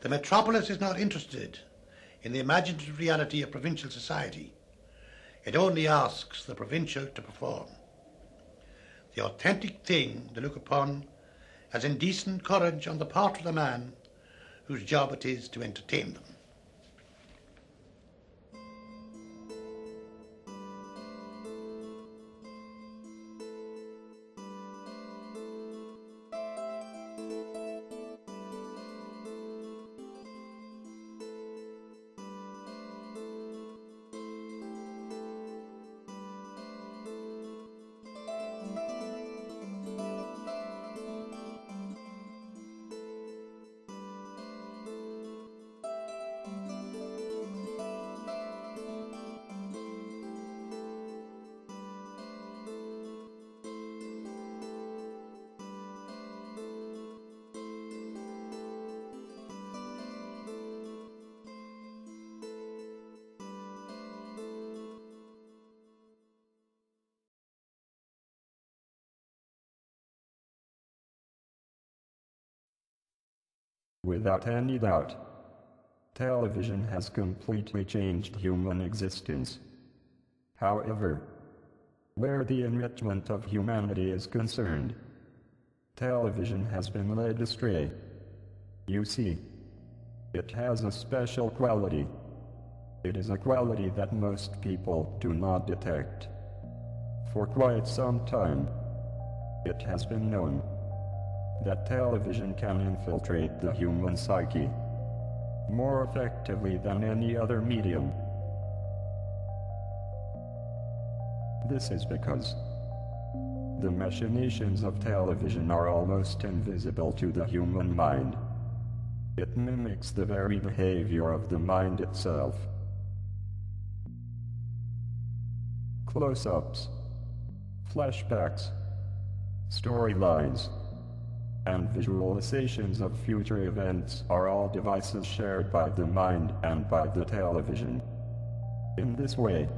The metropolis is not interested in the imaginative reality of provincial society. It only asks the provincial to perform. The authentic thing they look upon as indecent courage on the part of the man whose job it is to entertain them. Without any doubt, television has completely changed human existence. However, where the enrichment of humanity is concerned, television has been led astray. You see, it has a special quality. It is a quality that most people do not detect. For quite some time, it has been known that television can infiltrate the human psyche more effectively than any other medium. This is because the machinations of television are almost invisible to the human mind. It mimics the very behavior of the mind itself. Close-ups, flashbacks, storylines, and visualizations of future events are all devices shared by the mind and by the television. In this way,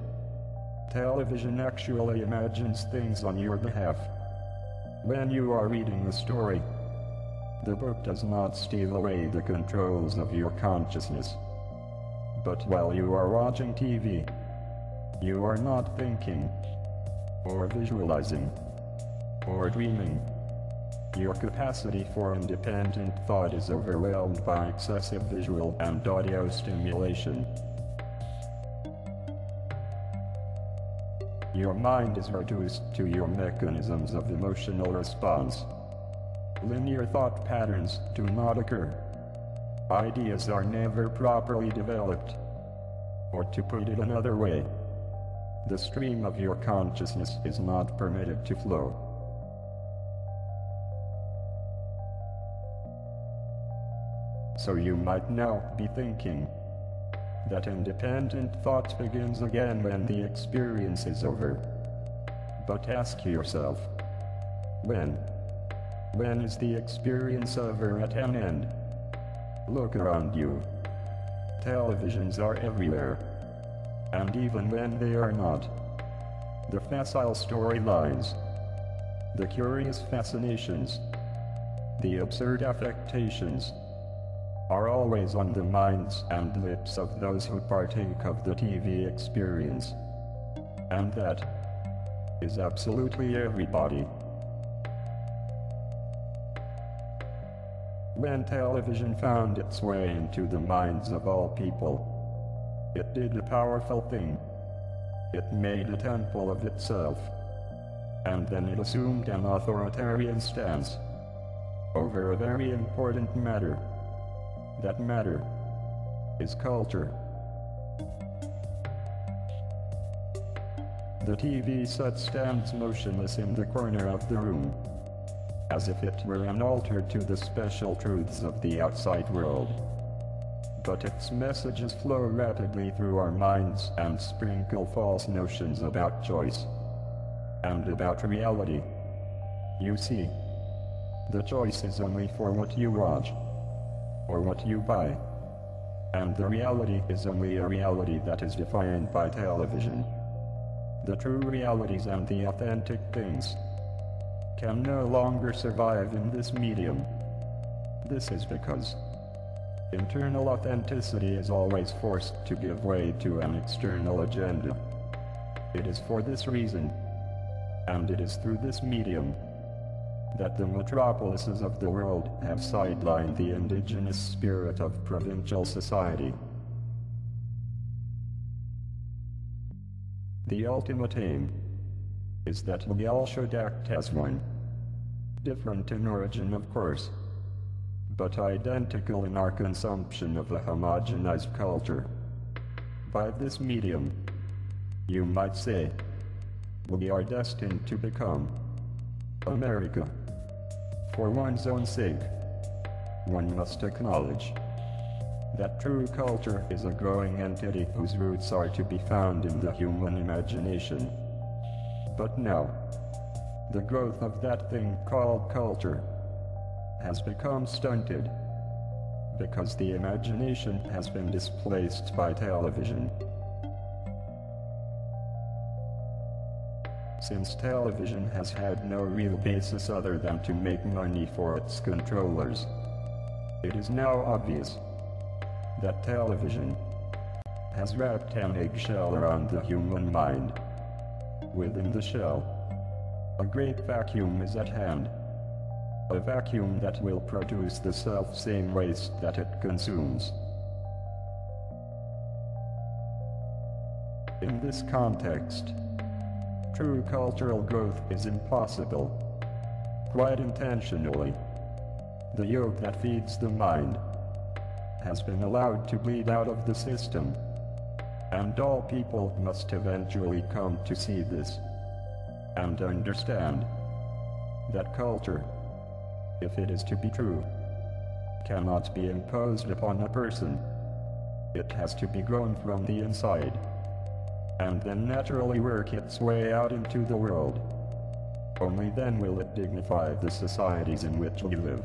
television actually imagines things on your behalf. When you are reading the story, the book does not steal away the controls of your consciousness. But while you are watching TV, you are not thinking, or visualizing, or dreaming. Your capacity for independent thought is overwhelmed by excessive visual and audio stimulation. Your mind is reduced to your mechanisms of emotional response. Linear thought patterns do not occur. Ideas are never properly developed. Or to put it another way, the stream of your consciousness is not permitted to flow. So you might now be thinking that independent thought begins again when the experience is over. But ask yourself, when? When is the experience over at an end? Look around you. Televisions are everywhere. And even when they are not, the facile storylines, the curious fascinations, the absurd affectations, are always on the minds and lips of those who partake of the TV experience. And that is absolutely everybody. When television found its way into the minds of all people, it did a powerful thing. It made a temple of itself. And then it assumed an authoritarian stance over a very important matter. That matter is culture. The TV set stands motionless in the corner of the room, as if it were an altar to the special truths of the outside world. But its messages flow rapidly through our minds and sprinkle false notions about choice and about reality. You see, the choice is only for what you watch or what you buy, and the reality is only a reality that is defined by television. The true realities and the authentic things can no longer survive in this medium. This is because Internal authenticity is always forced to give way to an external agenda. It is for this reason, and it is through this medium, that the metropolises of the world have sidelined the indigenous spirit of provincial society. The ultimate aim is that we all should act as one, different in origin of course, but identical in our consumption of a homogenized culture. By this medium, you might say, we are destined to become America. For one's own sake, one must acknowledge that true culture is a growing entity whose roots are to be found in the human imagination. But now, the growth of that thing called culture has become stunted because the imagination has been displaced by television. Since television has had no real basis other than to make money for its controllers, it is now obvious that television has wrapped an eggshell around the human mind. Within the shell, a great vacuum is at hand, a vacuum that will produce the self-same waste that it consumes. In this context, true cultural growth is impossible. Quite intentionally, the yoke that feeds the mind has been allowed to bleed out of the system, and all people must eventually come to see this and understand that culture, if it is to be true, cannot be imposed upon a person. It has to be grown from the inside, and then naturally work its way out into the world. Only then will it dignify the societies in which we live.